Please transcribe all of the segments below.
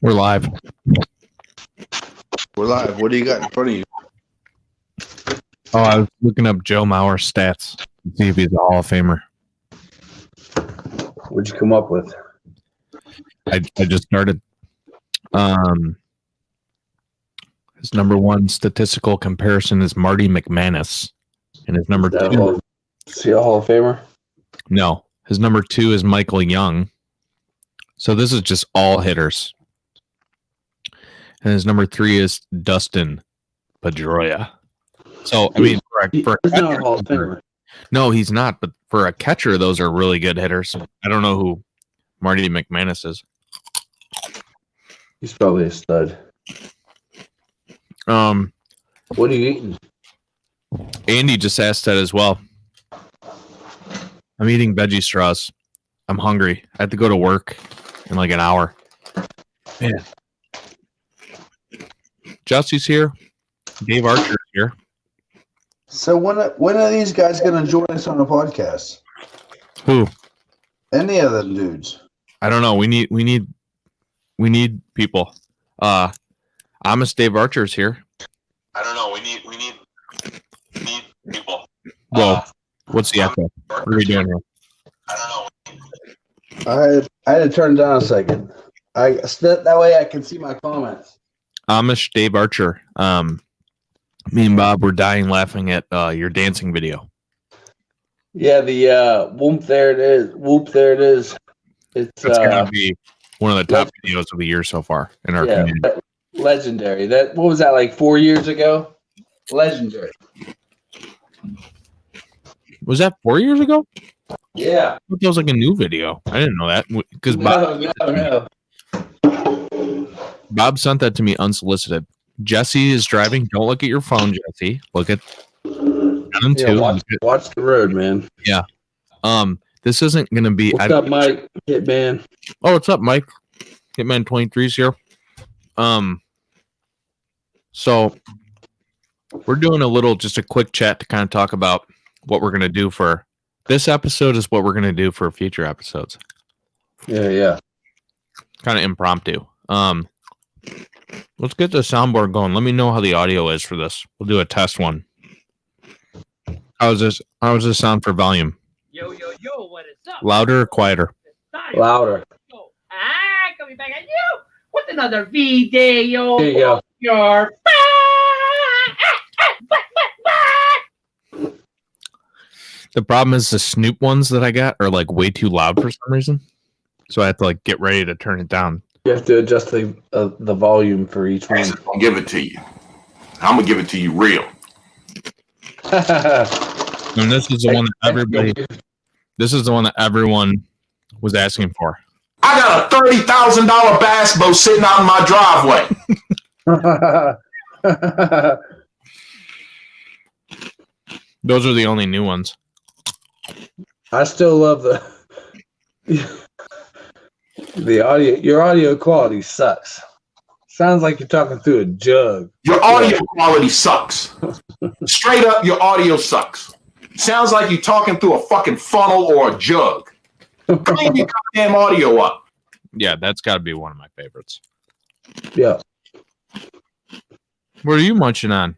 We're live. We're live. What do you got in front of you? Oh, I was looking up Joe Mauer's stats to see if he's a Hall of Famer. What'd you come up with? I just started. His number one statistical comparison is Marty McManus, and his number two. Is he a Hall of Famer? No, his number two is Michael Young. So this is just all hitters. And his number three is Dustin Pedroia. So, I mean, for a catcher, Hall of Famer. No, he's not. But for a catcher, those are really good hitters. I don't know who Marty McManus is. He's probably a stud. What are you eating? Andy just asked that as well. I'm eating veggie straws. I'm hungry. I have to go to work in like an hour. Man. Jesse's here. Dave Archer's here. So when are these guys going to join us on the podcast? Who? Any of them dudes? I don't know. We need people. Amos Dave Archer's here. I don't know. We need people. Whoa. What's the echo? What are we doing here? I don't know. I had to turn it down a second. That way I can see my comments. Amish Dave Archer. Me and Bob were dying laughing at your dancing video. Yeah, the whoop, there it is. Whoop, there it is. It's gonna be one of the top videos of the year so far in our community. Legendary. What was that, like 4 years ago? Legendary. Was that 4 years ago? Yeah. I thought that was like a new video. I didn't know that because No. Bob sent that to me unsolicited. Jesse is driving. Don't look at your phone, Jesse. Look at 1 and 2. Watch the road, man. Yeah. This isn't gonna be. What's up, Mike? Hitman. Oh, what's up, Mike? Hitman 23's here. So we're doing just a quick chat to kind of talk about what we're gonna do for this episode. Is what we're gonna do for future episodes. Yeah. Kind of impromptu. Let's get the soundboard going. Let me know how the audio is for this. We'll do a test one. How does this sound for volume? Yo, what is up? Louder or quieter? Louder. Coming back at you with another video. There you go. Your The problem is the Snoop ones that I got are like way too loud for some reason. So I have to like get ready to turn it down. You have to adjust the volume for each one. I'm gonna give it to you. I'm gonna give it to you real. And this is the one that everyone was asking for. I got a $30,000 bass boat sitting out in my driveway. Those are the only new ones. I still love the audio. Your audio quality sucks. Sounds like you're talking through a jug. Your audio quality sucks. Straight up, your audio sucks. Sounds like you're talking through a fucking funnel or a jug. Clean your goddamn audio up. Yeah, that's got to be one of my favorites. Yeah. What are you munching on?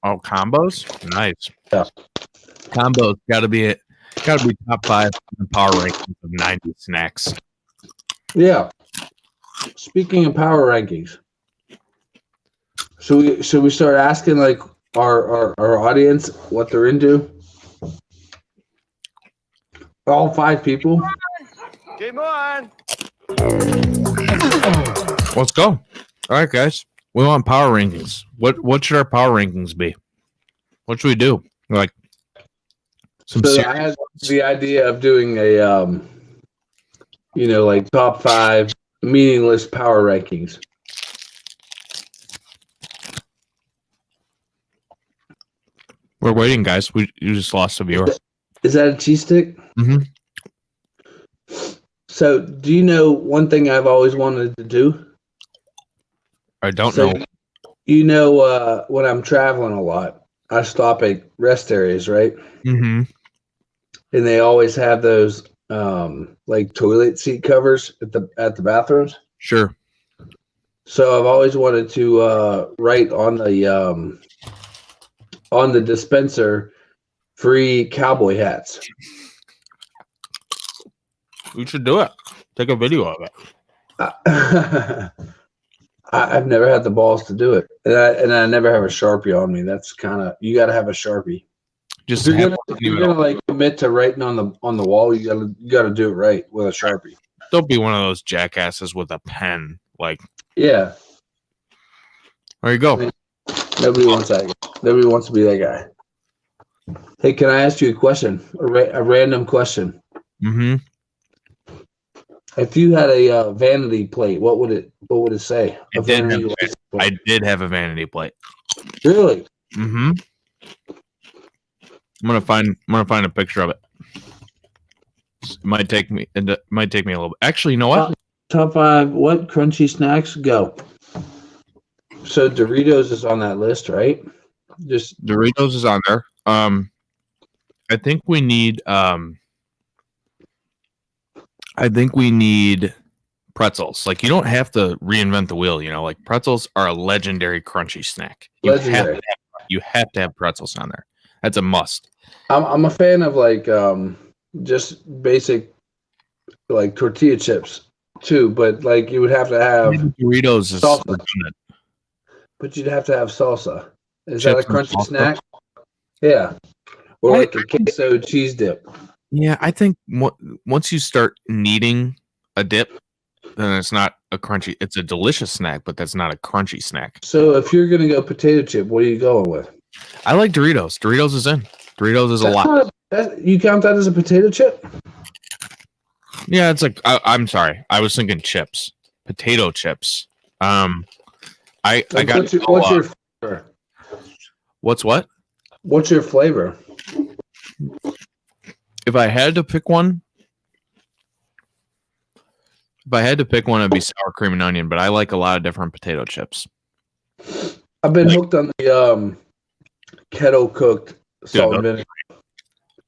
Oh, combos? Nice. Yeah. Combos gotta be top 5 in the power rankings of 90 snacks. Yeah. Speaking of power rankings, should we start asking like our audience what they're into? All 5 people. Game on. Let's go. All right, guys. We want power rankings. What should our power rankings be? What should we do? Like I had the idea of doing a like top 5 meaningless power rankings. We're waiting, guys. You just lost a viewer. Is that a cheese stick? Mm-hmm. So, do you know one thing I've always wanted to do? I don't know. You know, when I'm traveling a lot, I stop at rest areas, right? Mm-hmm. And they always have those like toilet seat covers at the bathrooms. Sure. So I've always wanted to write on the dispenser free cowboy hats. You should do it. Take a video of it. I've never had the balls to do it, and I never have a Sharpie on me. That's kind of, you got to have a Sharpie. Just If you're gonna like commit to writing on the wall, you gotta do it right with a Sharpie. Don't be one of those jackasses with a pen. Like, Yeah, there you go. nobody wants that. Nobody wants to be that guy. Hey, can I ask you a question? A random question. Mm-hmm. If you had a vanity plate, what would it say? I did have a vanity plate. Really? Mm-hmm. I'm gonna find a picture of it. It might take me a little bit. Actually, you know what? Top 5 what crunchy snacks? Go. So Doritos is on that list, right? Just Doritos is on there. I think we need pretzels. Like, you don't have to reinvent the wheel, like pretzels are a legendary crunchy snack. legendary. You have to have pretzels on there. That's a must. I'm a fan of like just basic like tortilla chips too, but like you would have to have Doritos is salsa. redundant. But you'd have to have salsa. Is Chips that a and crunchy salsa? snack? Yeah. Or like a queso cheese dip. Yeah, I think once you start needing a dip, then it's not a crunchy. It's a delicious snack, but that's not a crunchy snack. So if you're gonna go potato chip, what are you going with? I like Doritos. Doritos is in. Doritos is a lot. You count that as a potato chip? Yeah, it's like I'm sorry. I was thinking chips, potato chips. I got. What's your flavor? What's what? What's your flavor? If I had to pick one, it'd be sour cream and onion. But I like a lot of different potato chips. I've been hooked on the kettle cooked salt and vinegar.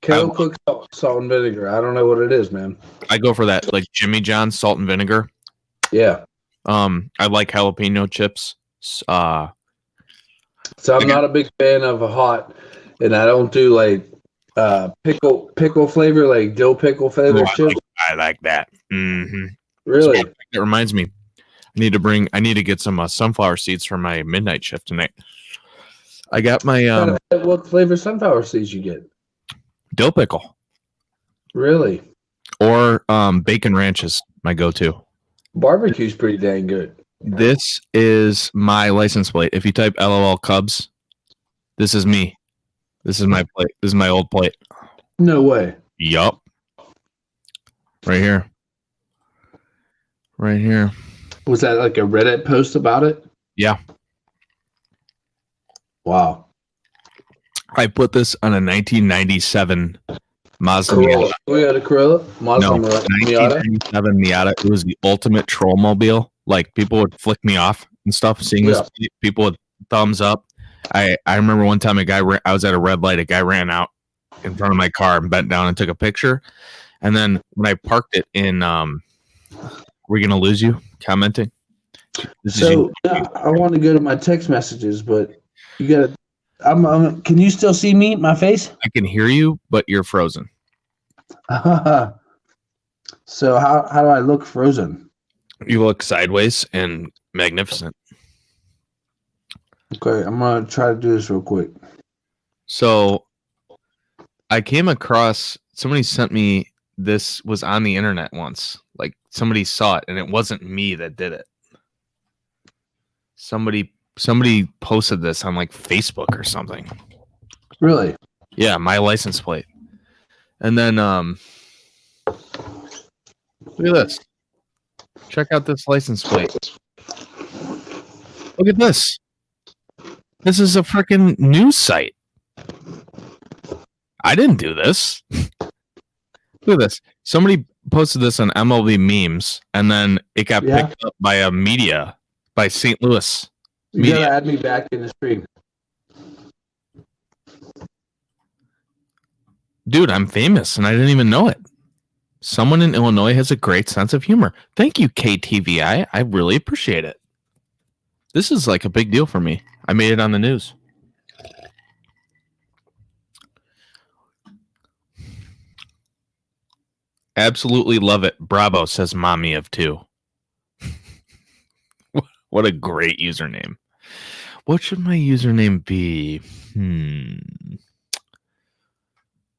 Kettle cooked salt and vinegar. I don't know what it is, man. I go for that, like Jimmy John's salt and vinegar. Yeah. I like jalapeno chips. So I'm not a big fan of a hot, and I don't do like pickle flavor, like dill pickle flavor chips. I like that. Mm-hmm. Really? So it reminds me, I need to get some sunflower seeds for my midnight shift tonight. I got my what flavor sunflower seeds you get? Dill pickle. Really? Or bacon ranch is my go-to. Barbecue's pretty dang good. This is my license plate. If you type LOL Cubs, this is me. This is my plate. This is my old plate. No way. Yup. Right here. Right here. Was that like a Reddit post about it? Yeah. Wow. I put this on a 1997 Mazda Corolla. Miata. Toyota Corolla? Mazda No, Miata? 1997 Miata. It was the ultimate trollmobile. Like, people would flick me off and stuff. Seeing this, people would thumbs up. I remember one time I was at a red light. A guy ran out in front of my car and bent down and took a picture. And then when I parked it in, we're gonna lose you commenting. I want to go to my text messages, but you gotta. Can you still see me, my face? I can hear you, but you're frozen. So how do I look frozen? You look sideways and magnificent. Okay, I'm gonna try to do this real quick. So I came across, somebody sent me, this was on the internet once. Like, somebody saw it and it wasn't me that did it. Somebody posted this on like Facebook or something. Really? Yeah, my license plate. And then look at this. Check out this license plate. Look at this. This is a freaking news site. I didn't do this. Look at this. Somebody posted this on MLB memes, and then it got picked up by a media, by St. Louis. You gotta add me back in the stream. Dude, I'm famous, and I didn't even know it. Someone in Illinois has a great sense of humor. Thank you, KTVI. I really appreciate it. This is like a big deal for me. I made it on the news. Absolutely love it. Bravo, says Mommy of Two. What a great username. What should my username be?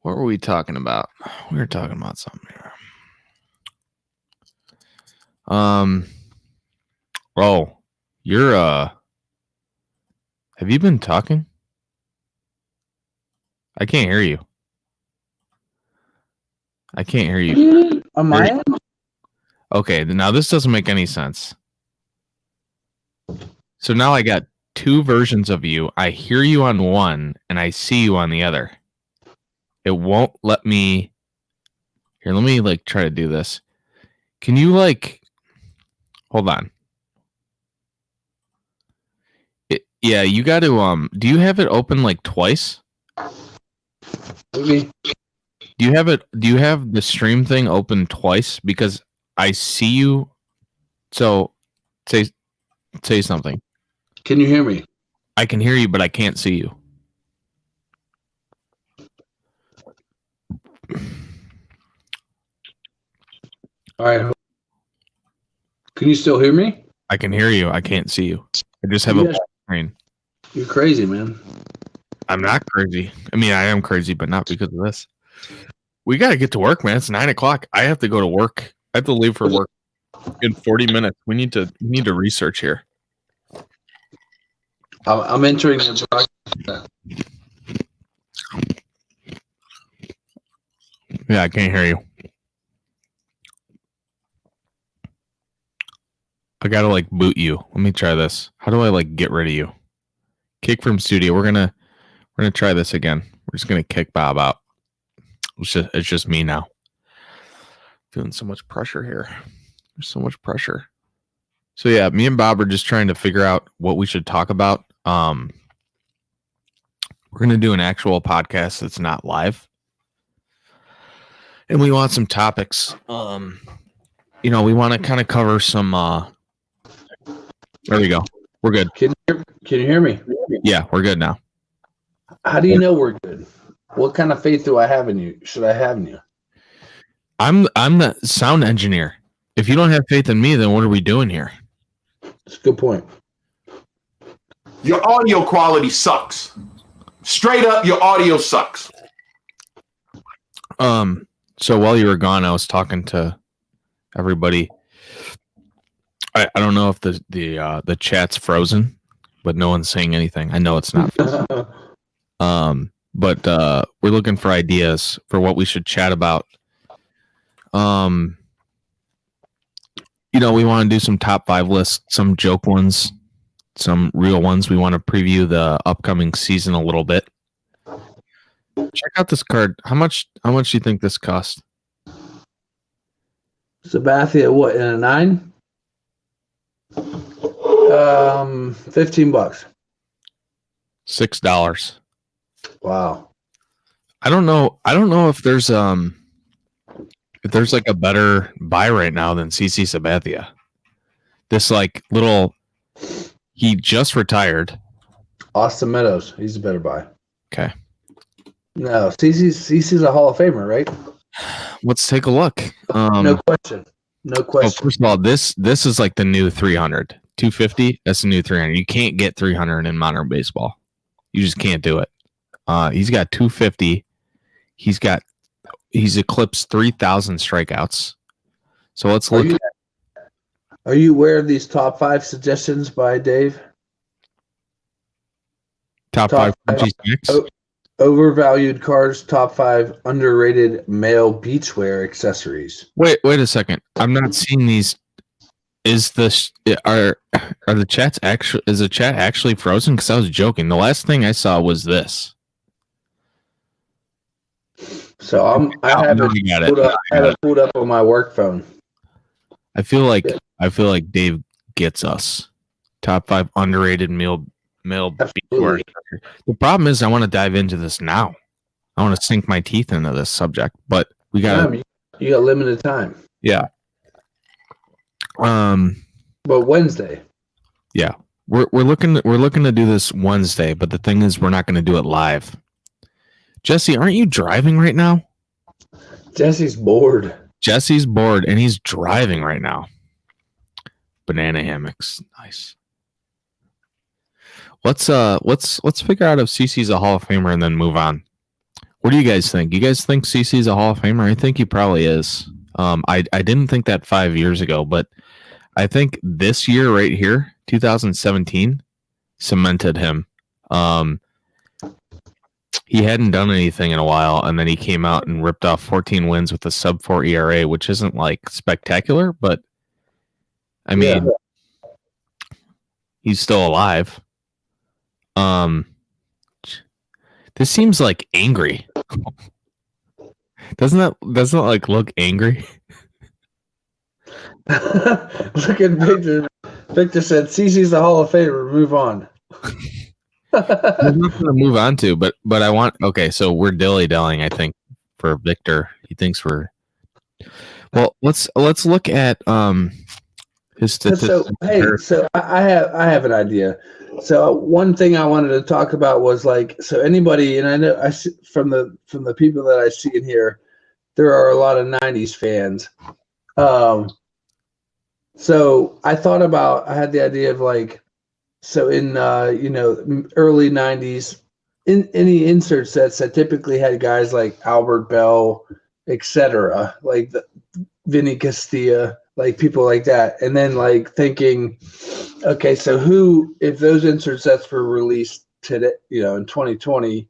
What were we talking about? We were talking about something here. Oh, you're have you been talking? I can't hear you. I can't hear you. On my end? Okay, now this doesn't make any sense. So now I got two versions of you. I hear you on one and I see you on the other. It won't let me. Here, let me like try to do this. Can you like hold on? Yeah, you got to do you have it open like twice? Maybe. Do you have the stream thing open twice? Because I see you. So say something. Can you hear me? I can hear you, but I can't see you. All right. Can you still hear me? I can hear you. I can't see you. I just have a screen. You're crazy, man. I'm not crazy. I mean, I am crazy, but not because of this. We got to get to work, man. It's 9:00. I have to go to work. I have to leave for work in 40 minutes. We need to research here. I'm entering the broadcast. Yeah, I can't hear you. I gotta like boot you. Let me try this. How do I like get rid of you? Kick from studio. We're gonna try this again. We're just gonna kick Bob out. It's just me now. Feeling so much pressure here. There's so much pressure. So yeah, me and Bob are just trying to figure out what we should talk about. We're gonna do an actual podcast that's not live. And we want some topics. We want to kind of cover some there we go. We're good. Can you hear me? Yeah, we're good now. How do you know we're good? What kind of faith do I have in you? Should I have in you? I'm the sound engineer. If you don't have faith in me, then what are we doing here? That's a good point. Your audio quality sucks. Straight up, your audio sucks. So while you were gone, I was talking to everybody. I don't know if the chat's frozen, but no one's saying anything. I know it's not frozen. But we're looking for ideas for what we should chat about. We want to do some top 5 lists, some joke ones, some real ones. We want to preview the upcoming season a little bit. Check out this card. How much do you think this cost? Sabathia, what, in a 9? $15. $6. Wow. I don't know if there's like a better buy right now than CC Sabathia. This like little, he just retired. Austin Meadows, he's a better buy. Okay. No, CC's a Hall of Famer, right? Let's take a look. No question. No question. Well, first of all, this is like the new 300. 250, that's the new 300. You can't get 300 in modern baseball. You just can't do it. He's got 250. He's eclipsed 3,000 strikeouts. So let's look. Are you aware of these top 5 suggestions by Dave? Top 5 G6? Overvalued cars, top 5 underrated male beachwear accessories. Wait a second. I'm not seeing these. Is the chat actually frozen? Because I was joking. The last thing I saw was this. So I have it pulled up on my work phone. I feel like Dave gets us. Top 5 underrated male beachwear. The problem is I want to dive into this now. I want to sink my teeth into this subject, but we got You got limited time. Yeah. But Wednesday. Yeah. We're looking to do this Wednesday, but the thing is we're not going to do it live. Jesse, aren't you driving right now? Jesse's bored. Jesse's bored and he's driving right now. Banana hammocks. Nice. Let's figure out if CC's a Hall of Famer and then move on. What do you guys think? You guys think CC's a Hall of Famer? I think he probably is. I didn't think that 5 years ago, but I think this year right here, 2017, cemented him. He hadn't done anything in a while, and then he came out and ripped off 14 wins with a sub-4 ERA, which isn't like spectacular, but I mean, he's still alive. This seems like angry. Doesn't it like look angry? Look at Victor. Victor said, "CC's the Hall of Famer. Move on." There's nothing to move on to, but I want. Okay, so we're dilly-dallying. I think for Victor, he thinks we're. Well, let's look at his statistics. So I have an idea. So one thing I wanted to talk about was like, so anybody, and I know I see from the people that I see in here, there are a lot of '90s fans. So I thought about, I had the idea of like, so in early '90s, in any insert sets that typically had guys like Albert Bell, etc., like Vinny Castilla, like people like that, and then like thinking, okay, so who, if those insert sets were released today, in 2020,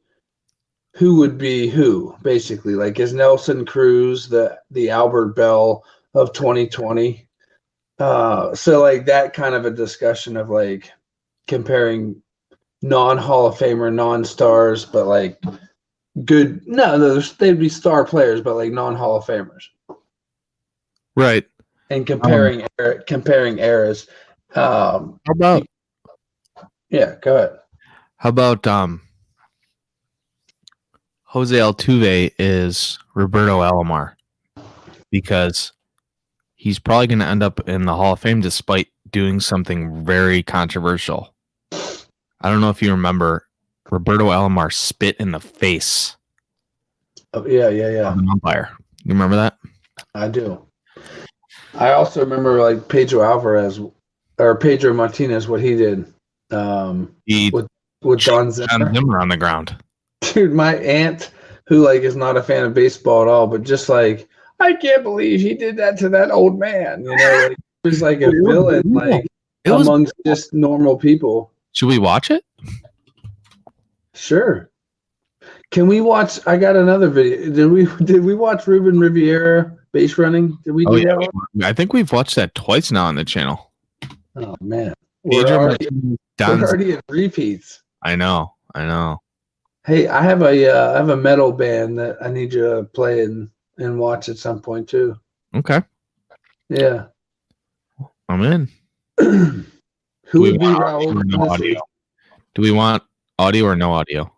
who would be who? Basically, like, is Nelson Cruz the Albert Bell of 2020? So like that kind of a discussion of like comparing non-Hall of Famer, non-stars, but like good. No, they'd be star players, but like non-Hall of Famers. Right. And comparing eras. How about? Yeah, go ahead. How about Jose Altuve is Roberto Alomar, because he's probably going to end up in the Hall of Fame despite doing something very controversial. I don't know if you remember, Roberto Alomar spit in the face. Oh, yeah. Of an umpire. You remember that? I do. I also remember like Pedro Martinez, what he did. With Don Zimmer on the ground. Dude, my aunt, who like is not a fan of baseball at all, but just like, I can't believe he did that to that old man. Like, it was like a villain, like amongst just normal people. Should we watch it? Sure. Can we watch? I got another video. Did we watch Ruben Riviera base running? Did we do that one? I think we've watched that twice now on the channel. Oh man, we're already in repeats. I know. Hey, I have a metal band that I need you to play and watch at some point too. Okay. Yeah. I'm in. Who would be Raul? No audio? Do we want audio or no audio?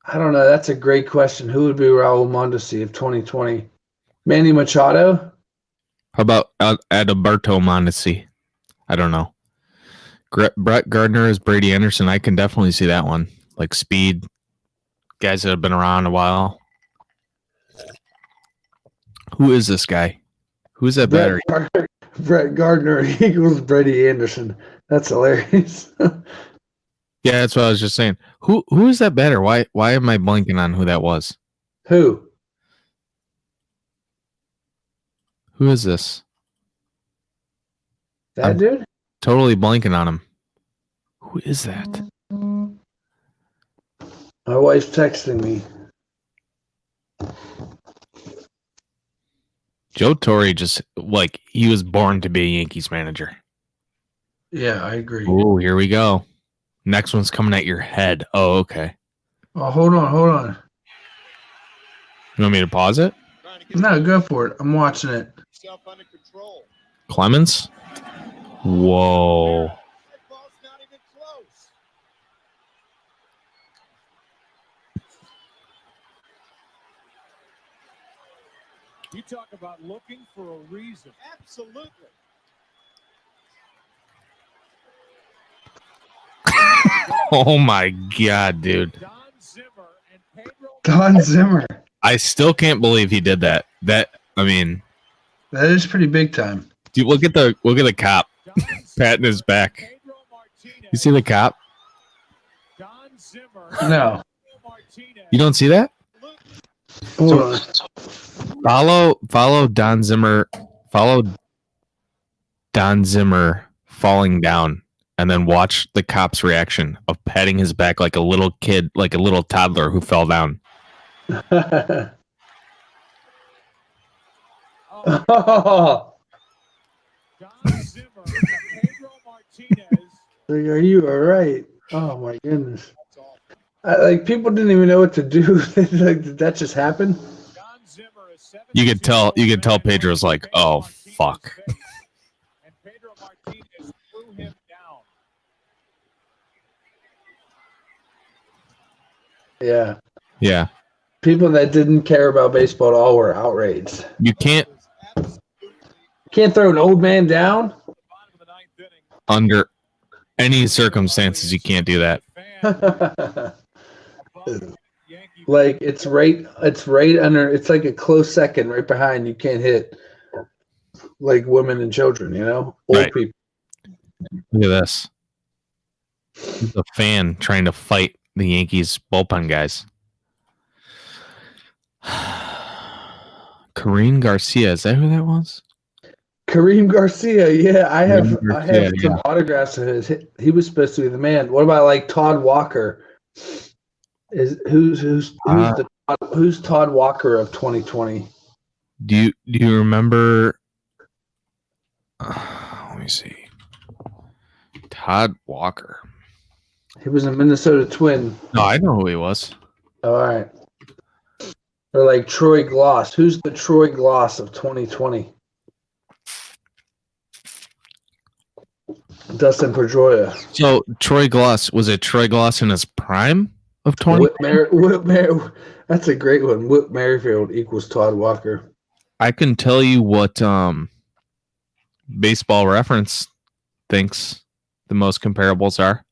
I don't know. That's a great question. Who would be Raul Mondesi of 2020? Manny Machado? How about Adalberto Mondesi? I don't know. Brett Gardner is Brady Anderson. I can definitely see that one. Like speed. Guys that have been around a while. Who is this guy? Who's that battery? Brett Gardner equals Brady Anderson. That's hilarious. Yeah, that's what I was just saying. Who is that batter? Why am I blanking on who that was? Who is this? That dude? Totally blanking on him. Who is that? My wife's texting me. Joe Torre just like he was born to be a Yankees manager. Yeah, I agree. Oh, here we go. Next one's coming at your head. Oh, okay. Oh, hold on. You want me to pause it? No, go for it. I'm watching it. Clemens? Whoa. You talk about looking for a reason. Absolutely. Oh my God, dude. Don Zimmer and Pedro. Don Zimmer. I still can't believe he did that. That That is pretty big time. dude, look at the cop Don patting his back. Pedro Martinez. You see the cop? Don Zimmer. No. Martinez. You don't see that? Hold on. Follow Don Zimmer. Follow Don Zimmer falling down, and then watch the cop's reaction of patting his back like a little kid, like a little toddler who fell down. Oh, Don Zimmer and Pedro Martinez. like, are you all right? Oh my goodness! That's all. Like people didn't even know what to do. Like, did that just happen? Don Zimmer is You could tell Pedro's like, oh fuck. And Pedro Martinez threw him down. Yeah. Yeah, People that didn't care about baseball at all were outraged. you can't Can't throw an old man down. Bottom of the ninth inning. under any circumstances you can't do that. Yankee Like it's right under. It's like a close second, right behind. You can't hit like women and children. You know, old Right. people. Look at this. He's a fan trying to fight the Yankees bullpen guys. Kareem Garcia, is that who that was? Kareem Garcia. Yeah, I have Kareem I Garcia, have some autographs of his. He was supposed to be the man. What about like Todd Walker? Who's Todd Walker of 2020? Do you remember? Let me see. Todd Walker. He was a Minnesota Twin. No, I know who he was. All right. Or like Troy Gloss. Who's the Troy Gloss of 2020? Dustin Pedroia. So Troy Gloss, was it Troy Gloss in his prime of 20? That's a great one. Whit Merrifield equals Todd Walker. I can tell you what Baseball Reference thinks the most comparables are.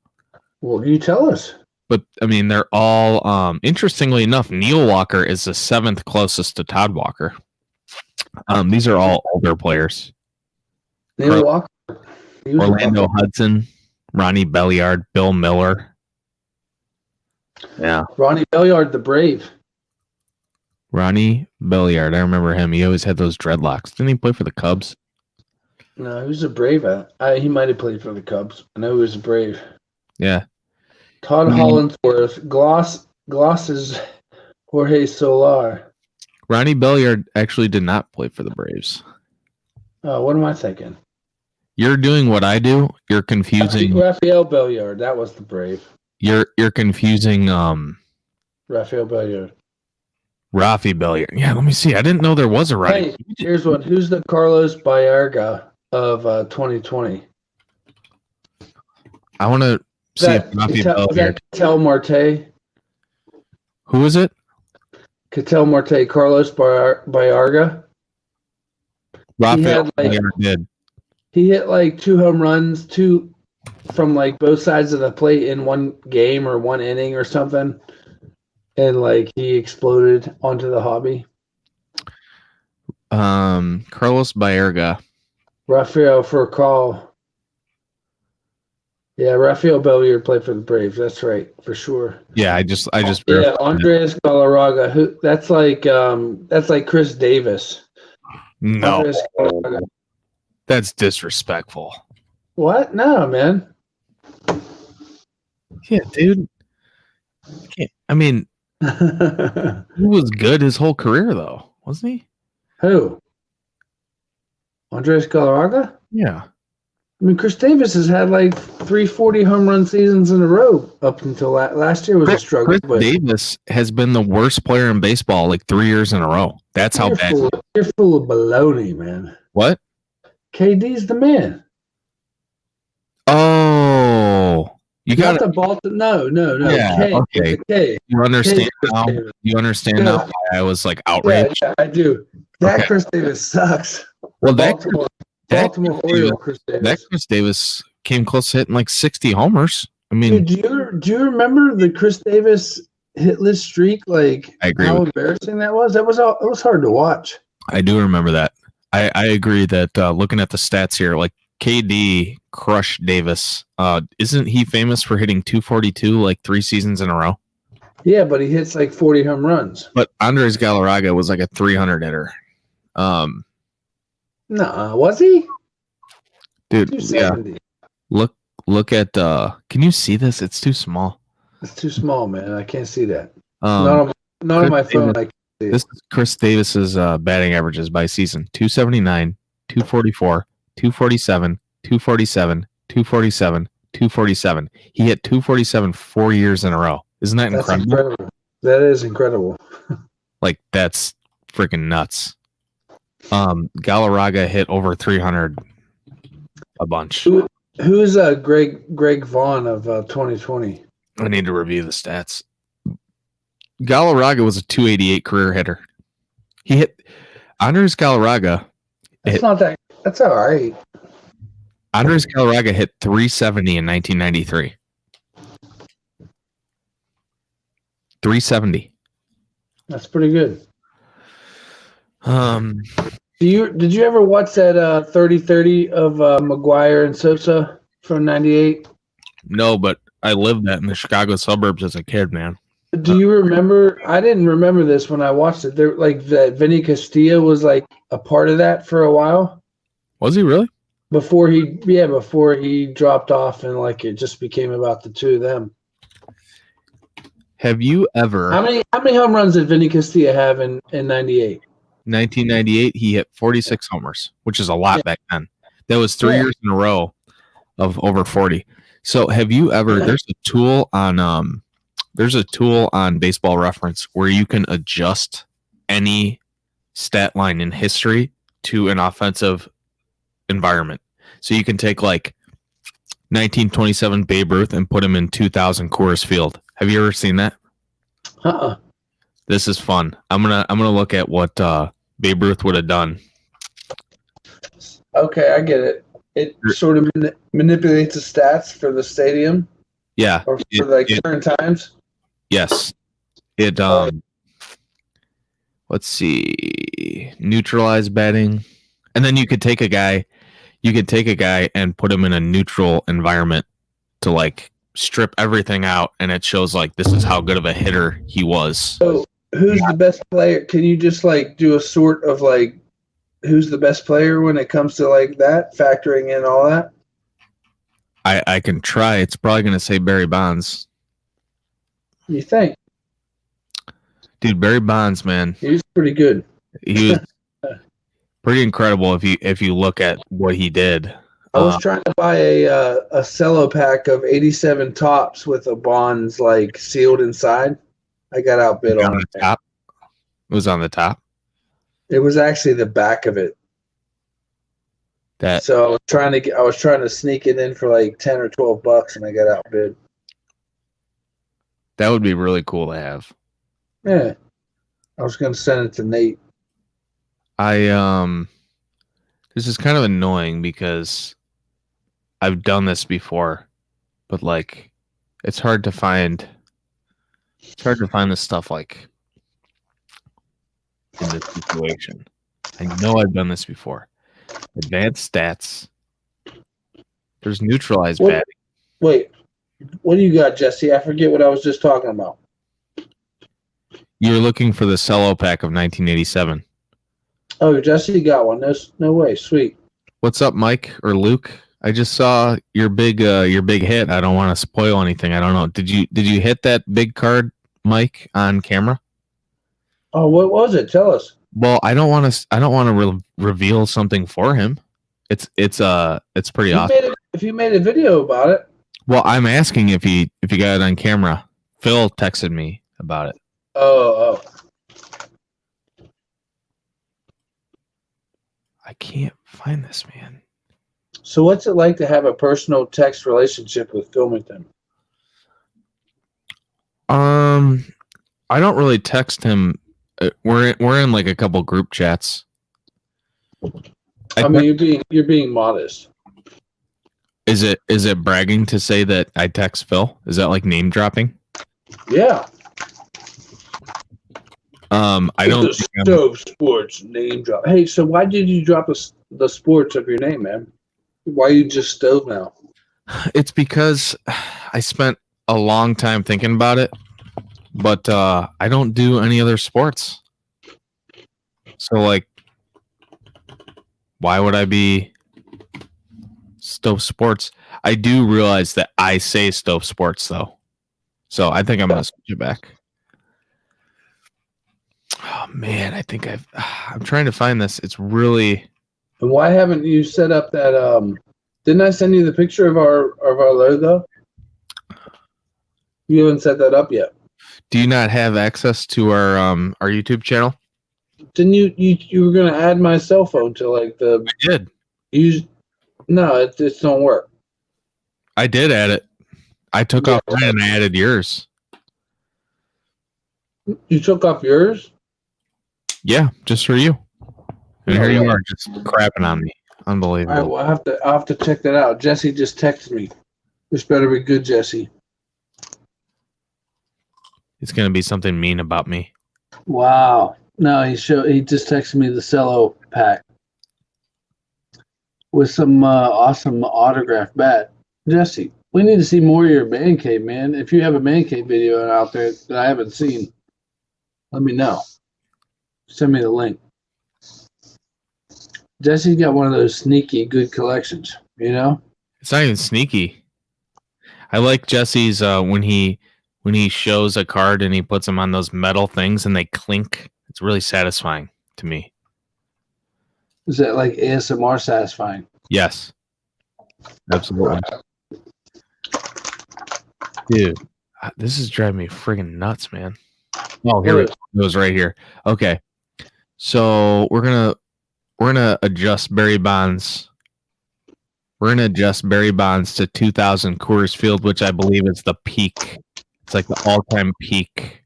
Well, you tell us. But I mean, they're all interestingly enough, Neil Walker is the seventh closest to Todd Walker. These are all older players. Neil Walker. He was Orlando Hudson, Ronnie Belliard, Bill Miller. Yeah. Ronnie Belliard, the Brave. Ronnie Belliard. I remember him. He always had those dreadlocks. Didn't he play for the Cubs? No, he was a Brave. He might have played for the Cubs. I know he was a Brave. Yeah. Todd Hollinsworth. Gloss is Jorge Solar. Ronnie Belliard actually did not play for the Braves. Oh, what am I thinking? You're doing what I do. You're confusing. Rafael Belliard. That was the Brave. You're confusing Rafael Belliard. Rafi Belliard. Yeah, let me see. I didn't know there was a Ronnie. Hey, here's one. Who's the Carlos Baerga of 2020? I want to see if Rafi Is Belliard. that Cattell Marte? Who is it? Cattell Marte, Carlos Baerga. Rafael like- Belliard did. He hit like 2 home runs, two from like both sides of the plate in one game or one inning or something. And like he exploded onto the hobby. Carlos Baerga. Rafael Furcal. Yeah, Rafael Belliard played for the Braves. That's right, for sure. Yeah, I just Yeah, Andres Galarraga. Who? That's like Chris Davis. no, Andres Galarraga. that's disrespectful. What? No, man. Yeah, dude. I mean, he was good his whole career, though, wasn't he? Who? Andres Galarraga? Yeah. I mean, Chris Davis has had like 340 home run seasons in a row up until last year was a struggle. Chris But Davis has been the worst player in baseball like 3 years in a row. That's how bad. You're full of baloney, man. What? KD's the man. Oh, You Not got the Baltimore. No. Yeah, K. okay. The K. you understand Chris now. Davis. You understand Yeah. now why I was like Yeah, outraged. I do. That Okay. Chris Davis sucks. Well, that Baltimore Chris Oriole Davis- Chris That Davis. Chris Davis came close to hitting like 60 homers. I mean, Dude, do you remember the Chris Davis hitless streak? Like I agree how with embarrassing that was. It was hard to watch. I do remember that. I agree that looking at the stats here, like KD crushed Davis. Isn't he famous for hitting 242 like 3 seasons in a row? Yeah, but he hits like 40 home runs. But Andres Galarraga was like a 300 hitter. Nah, was he? Dude, yeah. 270. Look at can you see this? It's too small. It's too small, man. I can't see that. Not on Chris my phone. Davis- I can see This it. is Chris Davis's batting averages by season: 279, 244, 247, 247, 247, 247. He hit 247 4 years in a row. Isn't that That's incredible? incredible. That is incredible. Like that's freaking nuts. Galarraga hit over 300 a bunch. Who's Greg Vaughn of 2020? I need to review the stats. Galarraga was a 288 career hitter. He hit Andres Galarraga. That's not that. That's all right. Andres Galarraga hit 370 in 1993. 370. That's pretty good. Um, Did you ever watch that 30-30 of McGuire and Sosa from '98? no, but I lived that in the Chicago suburbs as a kid, man. Do you remember? I didn't remember this when I watched it. There, like that Vinny Castilla was like a part of that for a while Was he really? before he dropped off and like it just became about the two of them. Have you ever? How many home runs did Vinny Castilla have in '98? 1998, he hit 46 homers, which is a lot back then. That was 3 Yeah. years in a row of over 40. So, have you ever? There's a tool on Baseball Reference where you can adjust any stat line in history to an offensive environment. So you can take like 1927 Babe Ruth and put him in 2000 Coors Field. Have you ever seen that? This is fun. I'm gonna look at what Babe Ruth would have done. Okay, I get it. It sort of manipulates the stats for the stadium Yeah. or for like certain times. Yes. It let's see. Neutralize batting. And then you could take a guy and put him in a neutral environment to like strip everything out, and it shows like this is how good of a hitter he was. So who's the best player? Can you just like do a sort of like who's the best player when it comes to like that, factoring in all that? I can try. It's probably gonna say Barry Bonds. You think? Dude, Barry Bonds, man. He's pretty good. He was pretty incredible if you look at what he did. I was trying to buy a cello pack of 87 tops with a Bonds like sealed inside. I got outbid on the it. top. It was on the top. It was actually the back of it. That So I was trying to sneak it in for like 10 or 12 bucks and I got outbid. that would be really cool to have. Yeah. I was going to send it to Nate. This is kind of annoying because I've done this before, but like it's hard to find this stuff like in this situation. I know I've done this before. Advanced stats. There's neutralized What- batting. Wait. What do you got, Jesse? I forget what I was just talking about. You're looking for the cello pack of 1987. Oh, Jesse got one. No way. Sweet. What's up, Mike or Luke? I just saw your big hit. I don't want to spoil anything. I don't know. Did you hit that big card, Mike, on camera? Oh, what was it? Tell us. Well, I don't want to reveal something for him. It's pretty awesome. If you made a video about it. Well, I'm asking if you got it on camera. Phil texted me about it. Oh. I can't find this, man. So what's it like to have a personal text relationship with Filmington? I don't really text him. We're in like a couple group chats. I mean, you're being modest. Is it bragging to say that I text Phil? Is that like name dropping? Yeah. I don't. The Stove Sports name drop. Hey, so why did you drop the sports of your name, man? Why are you just Stove now? It's because I spent a long time thinking about it, but I don't do any other sports. So like, why would I be Stove Sports? I do realize that I say Stove Sports though, so I think I'm gonna switch it back. Oh man, I think I'm trying to find this. It's really. And why haven't you set up that? Didn't I send you the picture of our logo? You haven't set that up yet. Do you not have access to our YouTube channel? Didn't you were gonna add my cell phone to like the? I did. No, it don't work. I did add it. I took off mine and I added yours. You took off yours? Yeah, just for you. And here you are, just crapping on me. Unbelievable. All right, well, I'll have to check that out. Jesse just texted me. This better be good, Jesse. It's gonna be something mean about me. Wow. No, he just texted me the cello pack with some awesome autograph bat. Jesse, we need to see more of your man cave, man. If you have a man cave video out there that I haven't seen, let me know. Send me the link. Jesse's got one of those sneaky good collections, you know? It's not even sneaky. I like Jesse's when he shows a card and he puts them on those metal things and they clink. It's really satisfying to me. Is that like ASMR satisfying? Yes. Absolutely. Dude, this is driving me friggin' nuts, man. Oh, here it goes right here. Okay. So we're gonna adjust Barry Bonds. We're gonna adjust Barry Bonds to 2000 Coors Field, which I believe is the peak. It's like the all-time peak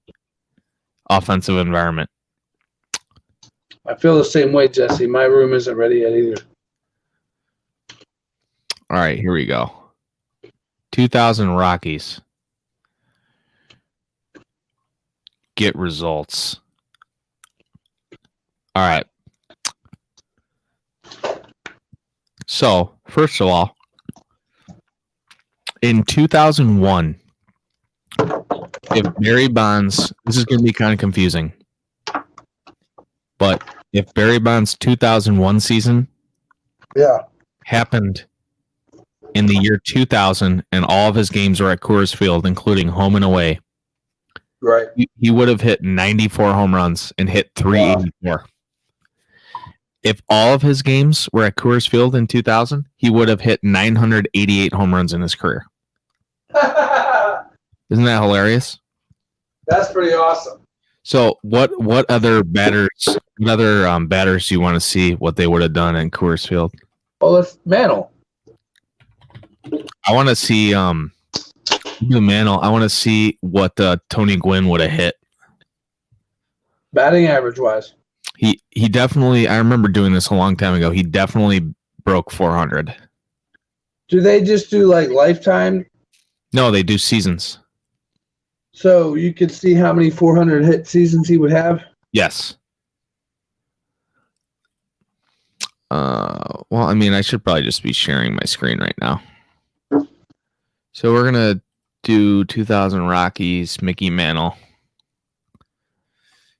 offensive environment. I feel the same way, Jesse. My room isn't ready yet either. All right, here we go. 2000 Rockies. Get results. All right. So, first of all, in 2001, if Barry Bonds, this is going to be kind of confusing, but if Barry Bonds' 2001 season happened in the year 2000 and all of his games were at Coors Field, including home and away, right, he would have hit 94 home runs and hit 384. Wow. If all of his games were at Coors Field in 2000, he would have hit 988 home runs in his career. Isn't that hilarious? That's pretty awesome. So, what other batters? What other batters do you want to see what they would have done in Coors Field? Well, let's Mantle. I want to see Mantle. I want to see what Tony Gwynn would have hit. Batting average wise. He definitely. I remember doing this a long time ago. He definitely broke 400. Do they just do like lifetime? No, they do seasons. So you could see how many 400 hit seasons he would have? Yes. Well, I mean, I should probably just be sharing my screen right now. So we're going to do 2000 Rockies, Mickey Mantle.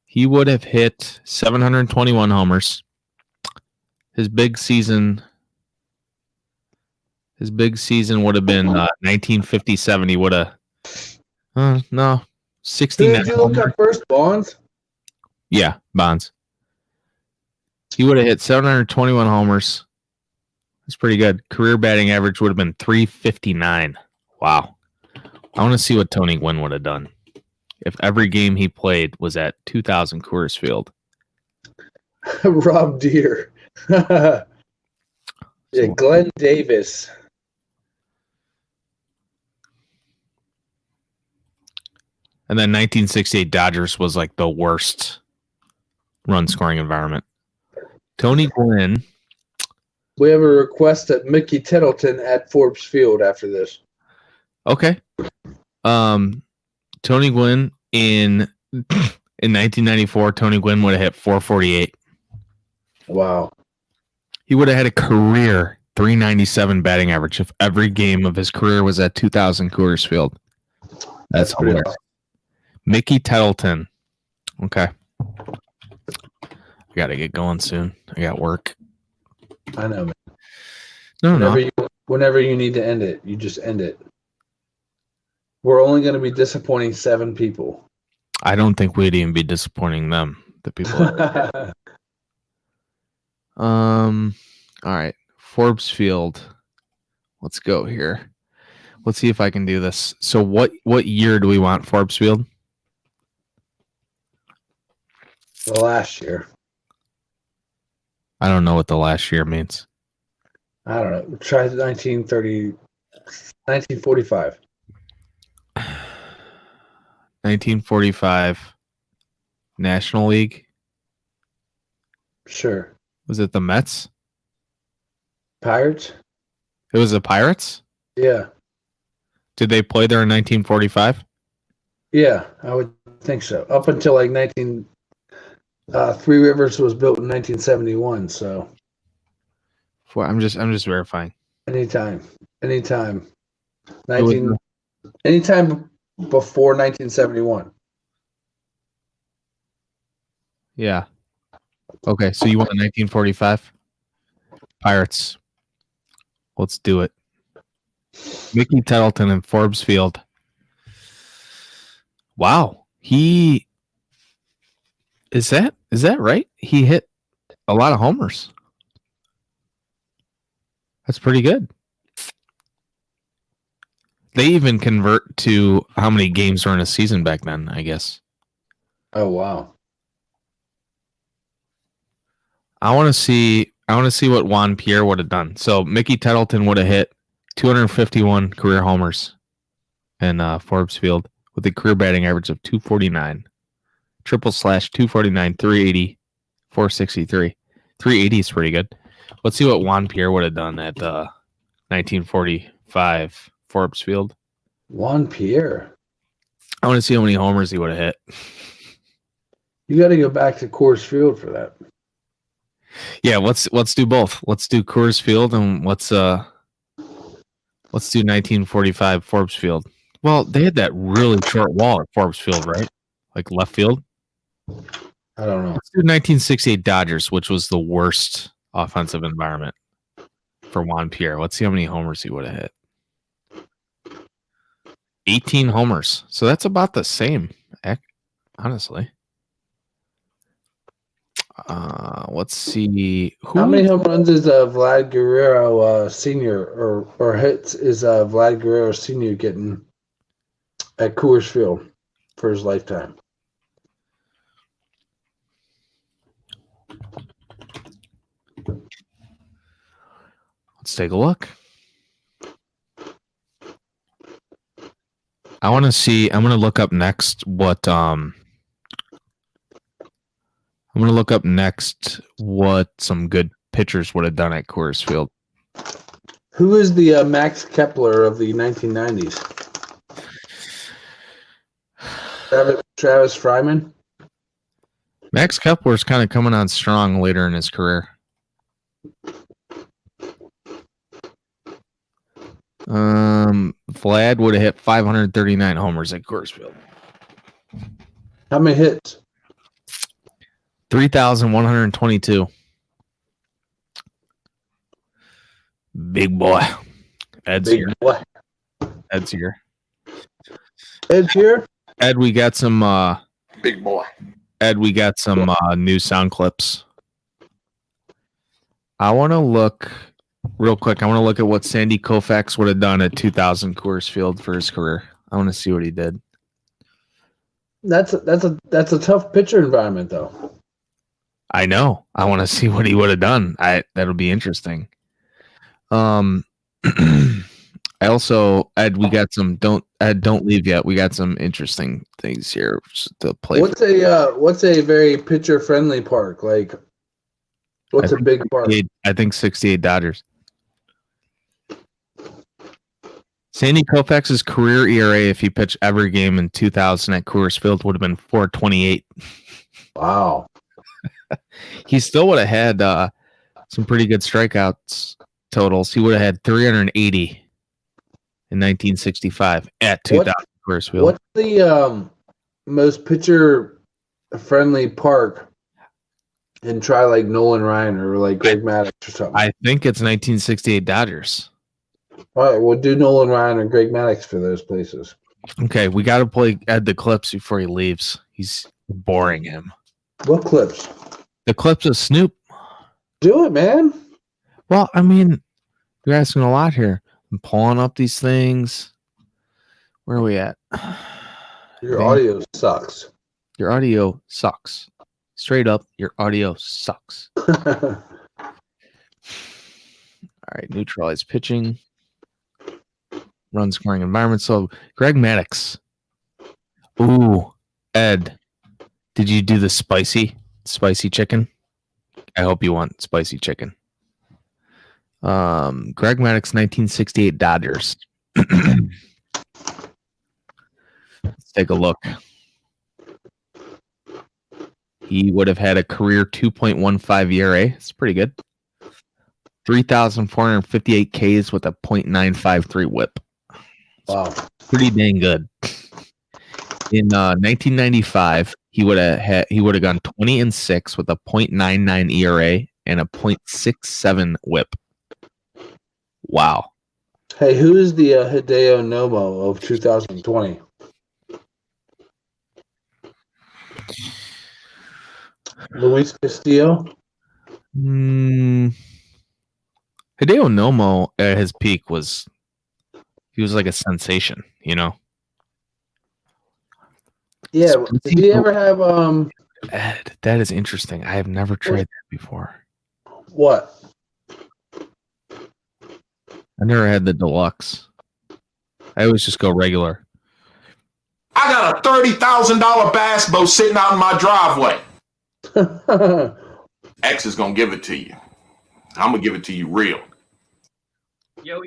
He would have hit 721 homers. His big season would have been 1957. He would have 69. Did you look up first, Bonds? Yeah, Bonds. He would have hit 721 homers. That's pretty good. Career batting average would have been 359. Wow. I want to see what Tony Gwynn would have done if every game he played was at 2000 Coors Field. Rob Deere. Yeah, Glenn Davis. And then 1968 Dodgers was like the worst run scoring environment. Tony Gwynn. We have a request at Mickey Tittleton at Forbes Field after this. Okay. Tony Gwynn in 1994, Tony Gwynn would have hit 448. Wow. He would have had a career 397 batting average if every game of his career was at 2000 Coors Field. That's pretty hilarious. awesome. Mickey Tittleton. Okay. I got to get going soon. I got work. I know, man. No. Whenever you need to end it, you just end it. We're only going to be disappointing 7 people. I don't think we'd even be disappointing them. The people. All right. Forbes Field. Let's go here. Let's see if I can do this. So what year do we want Forbes Field? The last year. I don't know what the last year means. I don't know. Try 1945. 1945 National League. Sure. Was it the Mets? Pirates? It was the Pirates? Yeah. Did they play there in 1945? Yeah, I would think so. Up until like Three Rivers was built in 1971, so I'm just verifying. anytime. Anytime Before 1971. Yeah. Okay, so you want the 1945 Pirates? Let's do it. Mickey Tittleton in Forbes Field. Wow, is that right? He hit a lot of homers. That's pretty good. They even convert to how many games were in a season back then, I guess. Oh wow. I want to see what Juan Pierre would have done. So Mickey Tittleton would have hit 251 career homers in Forbes Field with a career batting average of 249. Triple slash 249, 380, 463. 380 is pretty good. Let's see what Juan Pierre would have done at 1945 Forbes Field. Juan Pierre. I want to see how many homers he would have hit. You got to go back to Coors Field for that. Yeah, let's do both. Let's do Coors Field and let's do 1945 Forbes Field. Well, they had that really short wall at Forbes Field, right? Like left field. I don't know. Let's do 1968 Dodgers, which was the worst offensive environment for Juan Pierre. Let's see how many homers he would have hit. 18 homers. So that's about the same, honestly. Let's see. How many home runs is Vlad Guerrero Sr. or hits is Vlad Guerrero Sr. getting at Coors Field for his lifetime? Let's take a look. I want to see. I'm going to look up next what some good pitchers would have done at Coors Field. Who is the Max Kepler of the 1990s? Travis Fryman? Max Kepler's kind of coming on strong later in his career. Vlad would have hit 539 homers at Coors Field. How many hits? 3,122. Big boy. Ed's Big here. boy. Ed's here. Ed's here? Ed, we got some Big boy. Ed, we got some new sound clips. I want to look real quick. I want to look at what Sandy Koufax would have done at 2000 Coors Field for his career. I want to see what he did. That's a tough pitcher environment, though. I know. I want to see what he would have done. That'll be interesting. I also, Ed, we got some. Don't leave yet. We got some interesting things here to play. What's a very pitcher friendly park? Like, what's a big park? I think 68 Dodgers. Sandy Koufax's career ERA, if he pitched every game in 2000 at Coors Field, would have been 4.28. Wow. He still would have had some pretty good strikeouts totals. He would have had 380 in 1965 at 2000 Coors Field. What's the most pitcher-friendly park? And try like Nolan Ryan or like Greg Maddux or something. I think it's 1968 Dodgers. All right, we'll do Nolan Ryan or Greg Maddux for those places. Okay, we got to play Ed the clips before he leaves. He's boring him. What clips? The clips of Snoop. Do it, man. Well, I mean, you're asking a lot here. I'm pulling up these things. Where are we at? Your audio sucks. Your audio sucks. Straight up, your audio sucks. All right, neutralize pitching. Run scoring environment. So, Greg Maddux. Ooh, Ed, did you do the spicy chicken? I hope you want spicy chicken. Greg Maddux, 1968 Dodgers. Let's take a look. He would have had a career 2.15 ERA. It's pretty good. 3,458 Ks with a .953 whip. Wow. Pretty dang good. In 1995, he would have gone 20-6 with a .99 ERA and a .67 whip. Wow. Hey, who is the Hideo Nomo of 2020? Luis Castillo? Hideo Nomo at his peak he was like a sensation, you know? Yeah. Did he ever have Ed, that is interesting. I have never tried that before. what? I never had the deluxe. I always just go regular. I got a $30,000 bass boat sitting out in my driveway. X is gonna give it to you. I'm gonna give it to you real. Yo,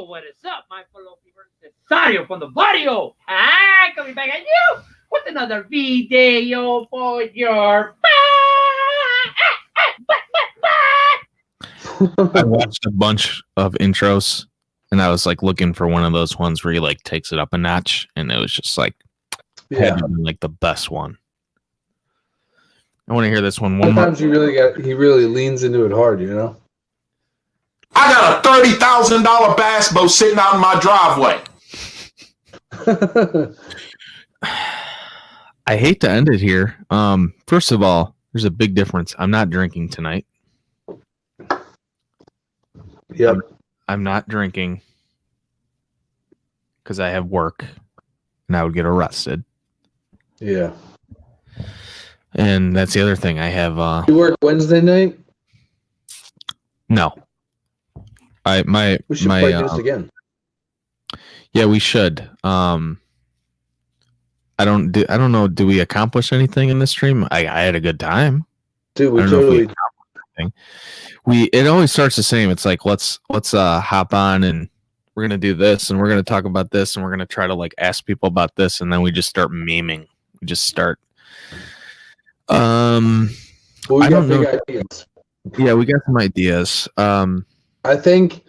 what is up, my fellow viewers? It's Sario from the barrio. Coming back at you with another video for your I watched a bunch of intros, and I was like looking for one of those ones where he like takes it up a notch, and it was just like, had to be, like the best one. I want to hear this one. Sometimes he really leans into it hard, you know. I got a $30,000 bass boat sitting out in my driveway. I hate to end it here. First of all, there's a big difference. I'm not drinking tonight. Yep. I'm not drinking because I have work and I would get arrested. Yeah. And that's the other thing. I have You work Wednesday night? no. We should play this again. Yeah, we should. I don't know. Do we accomplish anything in this stream? I had a good time. Dude, we I don't know if totally accomplished anything. It always starts the same. It's like let's hop on and we're gonna do this and we're gonna talk about this and we're gonna try to like ask people about this and then we just start memeing. We just start. well, we I got don't big know. ideas. Yeah, we got some ideas. I think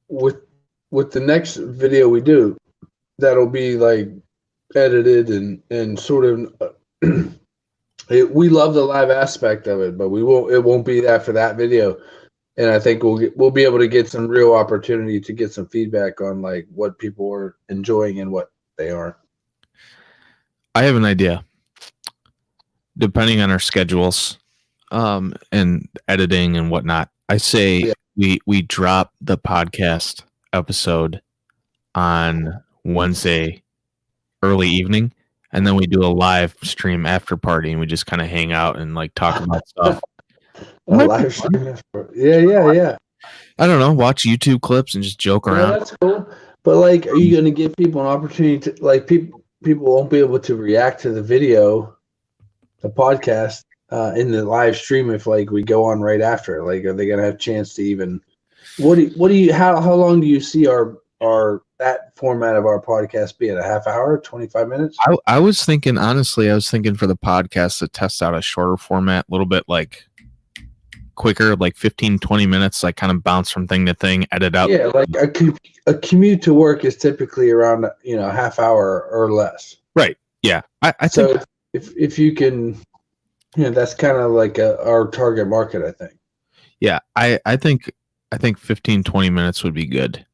with the next video we do, that'll be like edited and sort of. We love the live aspect of it, but it won't be that for that video. And I think we'll be able to get some real opportunity to get some feedback on like what people are enjoying and what they aren't. I have an idea. Depending on our schedules, and editing and whatnot, I say we drop the podcast episode on Wednesday early evening, and then we do a live stream after party, and we just kind of hang out and like talk about stuff. A live stream. Yeah. I don't know, watch YouTube clips and just joke Yeah, around. that's cool. But like, are you going to give people an opportunity to like people won't be able to react to the video, the podcast, in the live stream if like we go on right after? Like, are they going to have a chance to even? What do you how long do you see our that format of our podcast being? A half hour, 25 minutes? I was thinking, honestly, for the podcast to test out a shorter format, a little bit like quicker, like 15, 20 minutes, like kind of bounce from thing to thing, edit out. Yeah, like a commute to work is typically around a half hour or less. Right. Yeah. I So think if you can, that's kind of like our target market, I think. yeah, I think 15, 20 minutes would be good.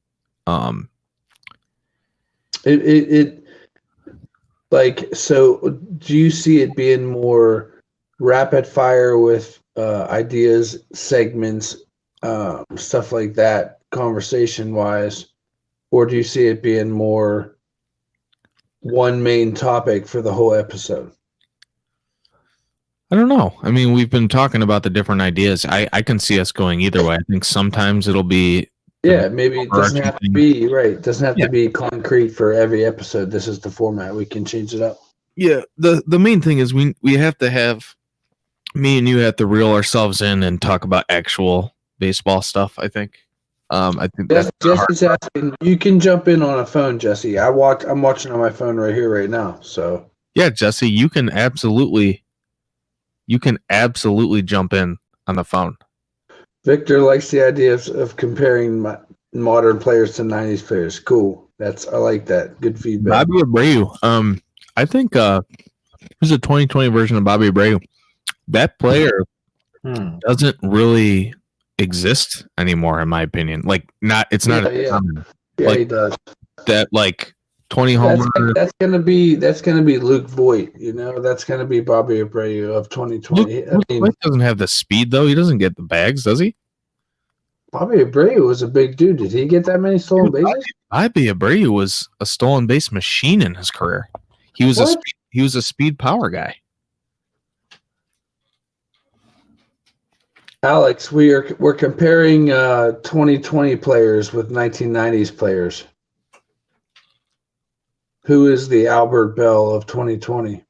It like, so do you see it being more rapid fire with ideas, segments, stuff like that, conversation wise, or do you see it being more one main topic for the whole episode? I don't know. I mean, we've been talking about the different ideas. I can see us going either way. I think sometimes it'll be Yeah, maybe it doesn't have to be right. It doesn't have Yeah. to be concrete for every episode. This is the format. We can change it up. yeah. The main thing is we have to have me and you have to reel ourselves in and talk about actual baseball stuff. I think. I think that's Jesse's asking. You can jump in on a phone, Jesse. I'm watching on my phone right here, right now. So yeah, Jesse, you can absolutely jump in on the phone. Victor likes the idea of comparing modern players to '90s players. Cool. I like that. Good feedback. Bobby Abreu. I think there's a 2020 version of Bobby Abreu. That player doesn't really exist anymore, in my opinion. Like, it's not Yeah. common. Yeah, like- he does. That like 20 homer. That's gonna be Luke Voigt. That's gonna be Bobby Abreu of 2020. Luke Voigt doesn't have the speed though. He doesn't get the bags, does he? Bobby Abreu was a big dude. Did he get that many stolen bases? Bobby Abreu was a stolen base machine in his career. He was a speed power guy. Alex, we're comparing 2020 players with 1990s players. Who is the Albert Bell of 2020?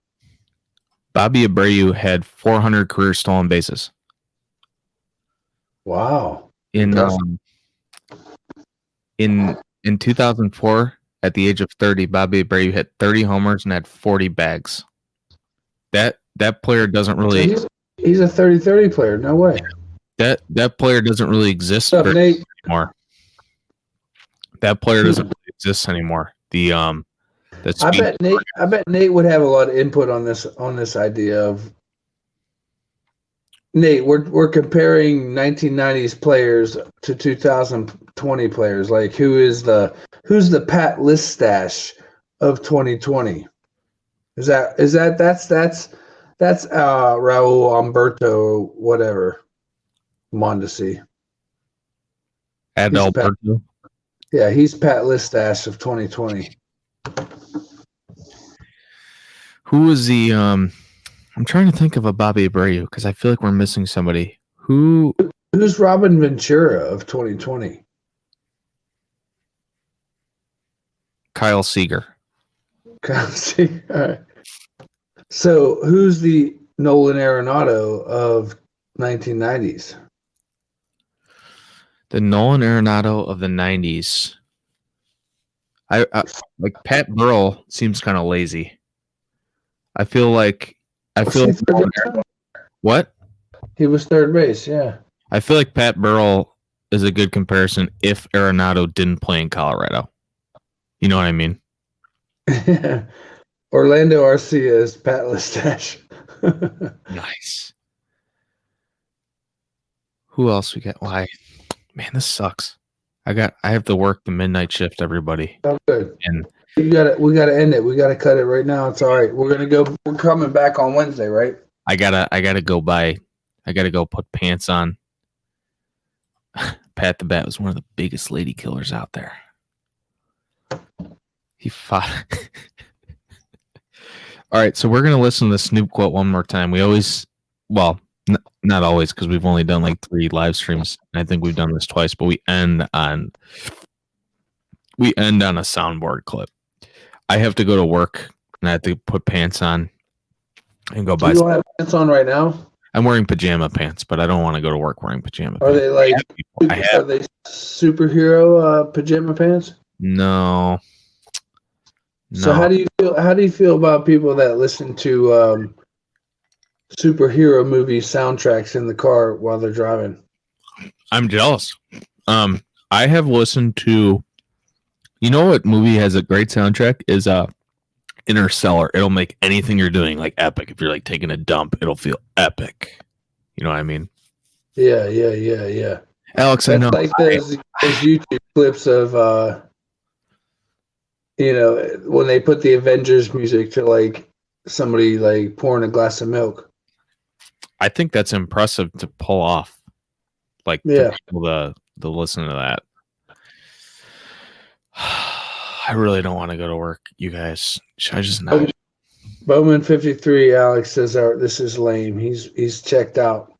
Bobby Abreu had 400 career stolen bases. Wow. In 2004, at the age of 30, Bobby Abreu hit 30 homers and had 40 bags. That player doesn't really. He's a 30-30 player. No way. That player doesn't really exist What's up, Nate? anymore. That player doesn't really exist anymore. I bet Nate would have a lot of input on this idea of Nate. We're comparing 1990s players to 2020 players. Like who's the Pat Listash of 2020? That's Raul Umberto whatever Mondesi. Adalberto. Yeah, he's Pat Listash of 2020. Who was the I'm trying to think of a Bobby Abreu because I feel like we're missing somebody. Who's Robin Ventura of 2020? Kyle Seager. See, all right. So who's the Nolan Arenado of 1990s? The Nolan Arenado of the 90s. I like Pat Burrell seems kind of lazy. I feel like what? He was third base, yeah. I feel like Pat Burrell is a good comparison if Arenado didn't play in Colorado. You know what I mean? Orlando Arcia is Pat Listash. Nice. Who else we got? Why? Man, this sucks. I have to work the midnight shift, everybody. Oh, good. And we gotta end it. We gotta cut it right now. It's all right. We're coming back on Wednesday, right? I gotta go put pants on. Pat the Bat was one of the biggest lady killers out there. He fought. All right, so we're gonna listen to the Snoop quote one more time. We always, well, Not always, because we've only done like 3 live streams. I think we've done this twice, but we end on a soundboard clip. I have to go to work and I have to put pants on and go buy. You don't have pants on right now? I'm wearing pajama pants, but I don't want to go to work wearing pajama Are pants. they like I have. are they superhero pajama pants? No. So how do you feel about people that listen to superhero movie soundtracks in the car while they're driving? I'm jealous. I have listened to, you know what movie has a great soundtrack is Interstellar. It'll make anything you're doing like epic. If you're like taking a dump, it'll feel epic. You know what I mean? Yeah. Alex, That's I know. like those YouTube clips of when they put the Avengers music to like somebody like pouring a glass of milk. I think that's impressive to pull off. Like Yeah. for people to listen to that. I really don't want to go to work, you guys. Should I just not? Bowman 53, Alex says this is lame. He's checked out.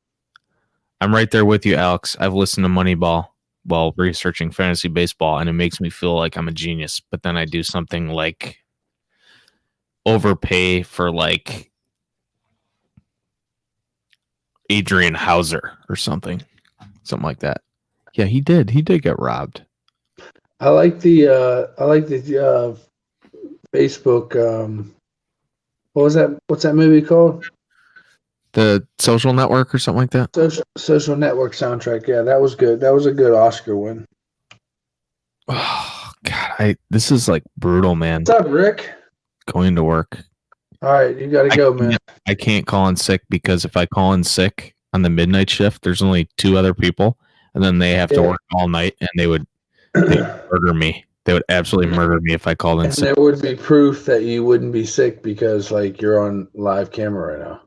I'm right there with you, Alex. I've listened to Moneyball while researching fantasy baseball, and it makes me feel like I'm a genius. But then I do something like overpay for like Adrian Hauser or something like that. Yeah, he did. He did get robbed. I like the Facebook. What was that? What's that movie called? The Social Network or something like that. Social Network soundtrack. Yeah, that was good. That was a good Oscar win. Oh God, this is like brutal, man. What's up, Rick? Going to work. All right, you got to go, man. I can't call in sick because if I call in sick on the midnight shift, there's only 2 other people, and then they have to work all night, and they would murder me. They would absolutely murder me if I called in And sick. there would be proof that you wouldn't be sick because like you're on live camera right now.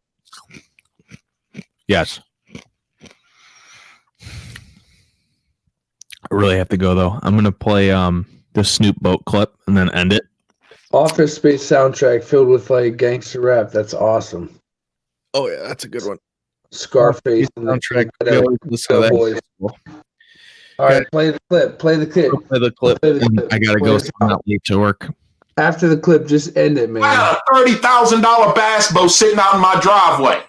Yes. I really have to go though. I'm gonna play the Snoop boat clip and then end it. Office Space soundtrack filled with like gangster rap. That's awesome. Oh yeah, that's a good one. Scarface and the Soundtrack. Boys. All right, play the clip. Play the clip. I gotta go. So I'm not late to work. After the clip, just end it, man. I got a $30,000 bass boat sitting out in my driveway.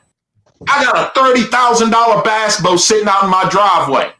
I got a $30,000 bass boat sitting out in my driveway.